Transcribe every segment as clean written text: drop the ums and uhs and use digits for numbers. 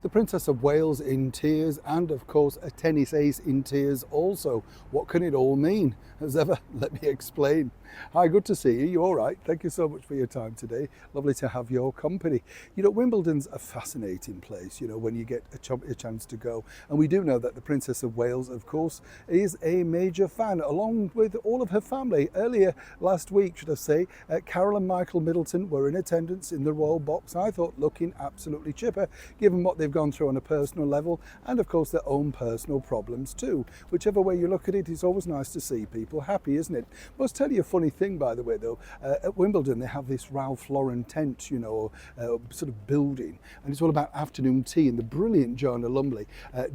The Princess of Wales in tears, and of course a tennis ace in tears also. What can it all mean? As ever, let me explain. Hi, good to see you. You all right? Thank you so much for your time today. Lovely to have your company. Wimbledon's a fascinating place, when you get a chance to go. And we do know that the Princess of Wales, of course, is a major fan, along with all of her family. Earlier last week, should I say, Carol and Michael Middleton were in attendance in the Royal Box. I thought looking absolutely chipper, given what they've gone through on a personal level, and of course their own personal problems too. Whichever way you look at it, it's always nice to see people happy, isn't it? Must tell you a funny thing, by the way, though. At Wimbledon they have this Ralph Lauren tent, sort of building, and it's all about afternoon tea, and the brilliant Joanna Lumley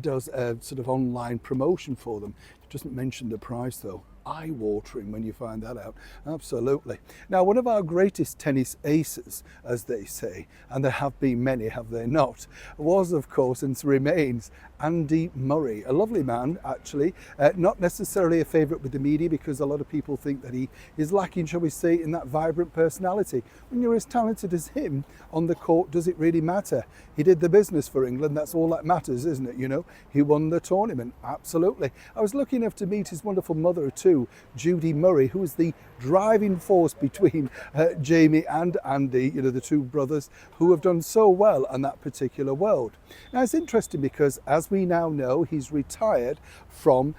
does a sort of online promotion for them. Doesn't mention the price though. Eye-watering when you find that out. Absolutely. Now, one of our greatest tennis aces, as they say, and there have been many, have they not, was, of course, and remains Andy Murray. A lovely man, actually. Not necessarily a favourite with the media, because a lot of people think that he is lacking, shall we say, in that vibrant personality. When you're as talented as him on the court, does it really matter? He did the business for England. That's all that matters, isn't it? He won the tournament. Absolutely. I was lucky enough to meet his wonderful mother too, Judy Murray, who was the driving force between Jamie and Andy, the two brothers who have done so well in that particular world. Now, it's interesting because, as we now know, he's retired from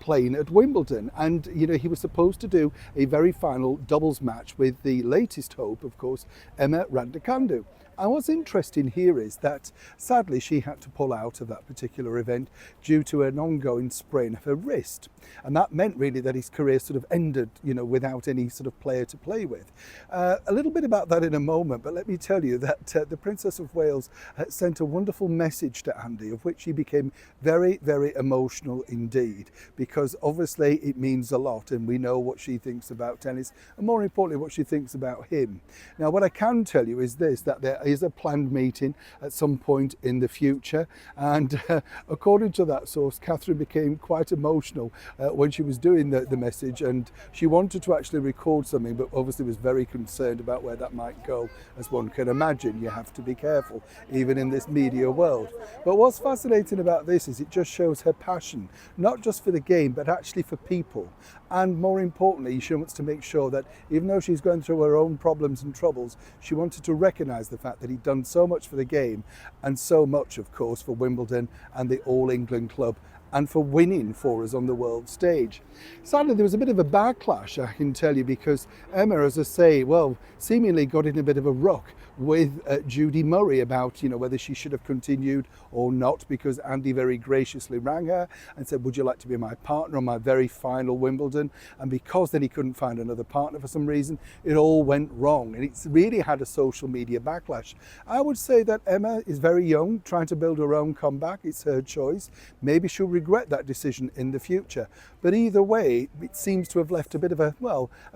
playing at Wimbledon, and he was supposed to do a very final doubles match with the latest hope, of course, Emma Raducanu. And what's interesting here is that sadly she had to pull out of that particular event due to an ongoing sprain of her wrist. And that meant really that his career sort of ended, without any sort of player to play with. A little bit about that in a moment, but let me tell you that the Princess of Wales sent a wonderful message to Andy, of which he became very, very emotional indeed, because obviously it means a lot, and we know what she thinks about tennis, and more importantly, what she thinks about him. Now, what I can tell you is this, that there is a planned meeting at some point in the future, and according to that source, Catherine became quite emotional when she was doing the message, and she wanted to actually record something, but obviously was very concerned about where that might go. As one can imagine, you have to be careful even in this media world. But what's fascinating about this is it just shows her passion, not just for the game, but actually for people. And more importantly, she wants to make sure that even though she's going through her own problems and troubles, she wanted to recognise the fact that he'd done so much for the game, and so much, of course, for Wimbledon and the All England club, and for winning for us on the world stage. Sadly, there was a bit of a backlash, I can tell you, because Emma, as I say, seemingly got in a bit of a ruck with Judy Murray about, whether she should have continued or not, because Andy very graciously rang her and said, would you like to be my partner on my very final Wimbledon? And because then he couldn't find another partner for some reason, it all went wrong. And it's really had a social media backlash. I would say that Emma is very young, trying to build her own comeback. It's her choice. Maybe she'll regret that decision in the future. But either way, it seems to have left a bit of a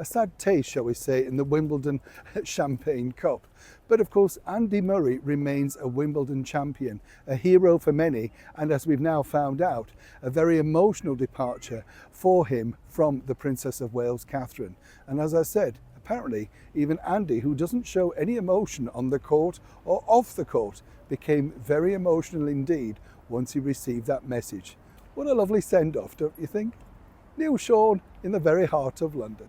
sad taste, shall we say, in the Wimbledon Champagne Cup. But of course, Andy Murray remains a Wimbledon champion, a hero for many, and as we've now found out, a very emotional departure for him from the Princess of Wales, Catherine. And as I said, apparently even Andy, who doesn't show any emotion on the court or off the court, became very emotional indeed once he received that message. What a lovely send-off, don't you think? Neil Sean in the very heart of London.